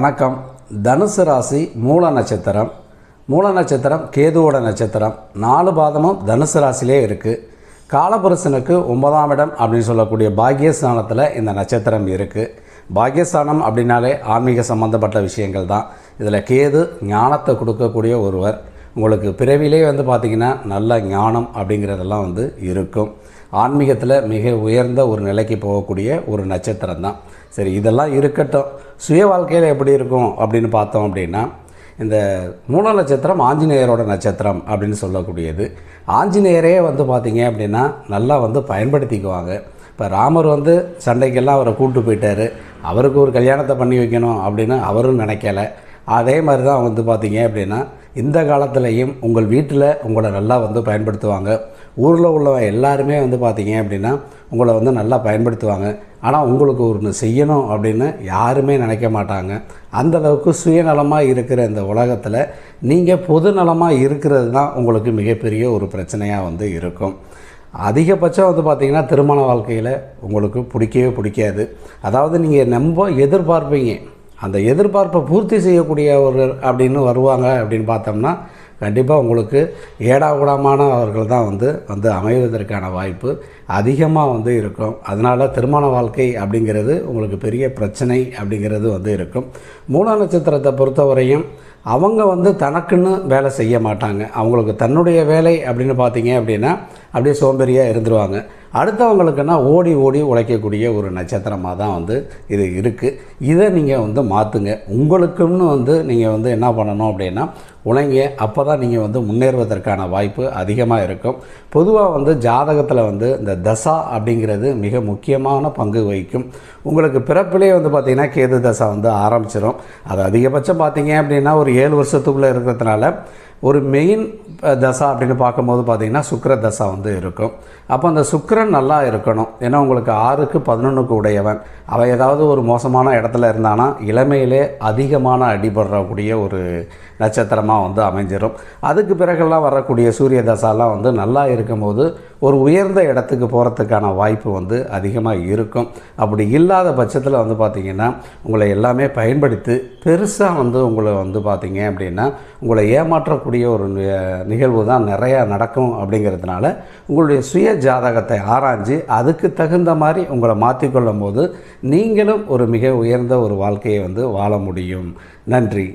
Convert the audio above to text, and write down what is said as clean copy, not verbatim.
வணக்கம். தனுசு ராசி மூல நட்சத்திரம். மூல நட்சத்திரம் கேதுவோட நட்சத்திரம். 4 பாதமும் தனுசு ராசிலே இருக்குது. காலபுருஷனுக்கு 9ஆம் இடம் அப்படின்னு சொல்லக்கூடிய பாக்கியஸ்தானத்தில் இந்த நட்சத்திரம் இருக்குது. பாக்கியஸ்தானம் அப்படின்னாலே ஆன்மீக சம்மந்தப்பட்ட விஷயங்கள் தான். இதில் கேது ஞானத்தை கொடுக்கக்கூடிய ஒருவர். உங்களுக்கு பிறவிலே பார்த்திங்கன்னா நல்ல ஞானம் அப்படிங்கிறதெல்லாம் இருக்கும். ஆன்மீகத்தில் மிக உயர்ந்த ஒரு நிலைக்கு போகக்கூடிய ஒரு நட்சத்திரம் தான். சரி, இதெல்லாம் இருக்கட்டும். சுய வாழ்க்கையில் எப்படி இருக்கும் அப்படின்னு பார்த்தோம் அப்படின்னா, இந்த மூல நட்சத்திரம் ஆஞ்சநேயரோட நட்சத்திரம் அப்படின்னு சொல்லக்கூடியது. ஆஞ்சநேயரே பார்த்திங்க அப்படின்னா நல்லா பயன்படுத்திக்குவாங்க. இப்போ ராமர் சண்டைக்கெல்லாம் அவரை கூப்பிட்டு போயிட்டார். அவருக்கு ஒரு கல்யாணத்தை பண்ணி வைக்கணும் அப்படின்னு அவரும் நினைக்கலை. அதே மாதிரி தான் பார்த்திங்க அப்படின்னா இந்த காலத்துலேயும் உங்கள் வீட்டில் உங்களை நல்லா பயன்படுத்துவாங்க. ஊரில் உள்ளவங்க எல்லாருமே பார்த்திங்க அப்படின்னா உங்களை நல்லா பயன்படுத்துவாங்க. ஆனால் உங்களுக்கு ஒன்று செய்யணும் அப்படின்னு யாருமே நினைக்க மாட்டாங்க. அந்தளவுக்கு சுயநலமாக இருக்கிற இந்த உலகத்தில் நீங்கள் பொதுநலமாக இருக்கிறது தான் உங்களுக்கு மிகப்பெரிய ஒரு பிரச்சனையாக இருக்கும். அதிகபட்சம் பார்த்திங்கன்னா திருமண வாழ்க்கையில் உங்களுக்கு பிடிக்கவே பிடிக்காது. அதாவது நீங்கள் ரொம்ப எதிர்பார்ப்பீங்க. அந்த எதிர்பார்ப்பை பூர்த்தி செய்யக்கூடியவர்கள் அப்படின்னு வருவாங்க அப்படின்னு பார்த்தோம்னா கண்டிப்பாக உங்களுக்கு ஏடாகூடமானவர்கள் தான் அமைவதற்கான வாய்ப்பு அதிகமாக இருக்கும். அதனால் திருமண வாழ்க்கை அப்படிங்கிறது உங்களுக்கு பெரிய பிரச்சனை அப்படிங்கிறது இருக்கும். மூல நட்சத்திரத்தை பொறுத்தவரையும் அவங்க தனக்குன்னு வேலை செய்ய மாட்டாங்க. அவங்களுக்கு தன்னுடைய வேலை அப்படின்னு பார்த்தீங்க அப்படின்னா அப்படியே சோம்பேறியாக இருந்துருவாங்க. அடுத்தவங்களுக்குன்னா ஓடி ஓடி உழைக்கக்கூடிய ஒரு நட்சத்திரமாக தான் இது இருக்குது. இதை நீங்கள் மாற்றுங்க. உங்களுக்குன்னு நீங்கள் என்ன பண்ணணும் அப்படின்னா உழைங்க. அப்போ தான் நீங்கள் முன்னேறுவதற்கான வாய்ப்பு அதிகமாக இருக்கும். பொதுவாக ஜாதகத்தில் இந்த தசா அப்படிங்கிறது மிக முக்கியமான பங்கு வகிக்கும். உங்களுக்கு பிறப்பிலே பார்த்திங்கன்னா கேது தசா ஆரம்பிச்சிடும். அது அதிகபட்சம் பார்த்திங்க அப்படின்னா ஒரு 7 வருஷத்துக்குள்ளே இருக்கிறதுனால ஒரு மெயின் தசா அப்படின்னு பார்க்கும்போது பார்த்திங்கன்னா சுக்கிர தசா இருக்கும். அப்போ அந்த சுக்கிரன் நல்லா இருக்கணும். ஏன்னா உங்களுக்கு 6க்கு 11க்கு உடையவன். அவன் ஏதாவது ஒரு மோசமான இடத்துல இருந்தானா இளமையிலே அதிகமான அடிபடுறக்கூடிய ஒரு நட்சத்திரமாக அமைஞ்சிடும். அதுக்கு பிறகெல்லாம் வரக்கூடிய சூரிய தசாலாம் நல்லா இருக்கும்போது ஒரு உயர்ந்த இடத்துக்கு போகிறதுக்கான வாய்ப்பு அதிகமாக இருக்கும். அப்படி இல்லாத பட்சத்தில் பார்த்திங்கன்னா உங்களை எல்லாமே பயன்படுத்தி பெருசாக உங்களை பார்த்திங்க அப்படின்னா உங்களை ஏமாற்றக்கூடிய ஒரு நிகழ்வு தான் நிறையா நடக்கும். அப்படிங்கிறதுனால உங்களுடைய சுய ஜாதகத்தை ஆராய்ஞ்சு அதுக்கு தகுந்த மாதிரி உங்களை மாற்றிக்கொள்ளும் போது நீங்களும் ஒரு மிக உயர்ந்த ஒரு வாழ்க்கையை வாழ முடியும். நன்றி.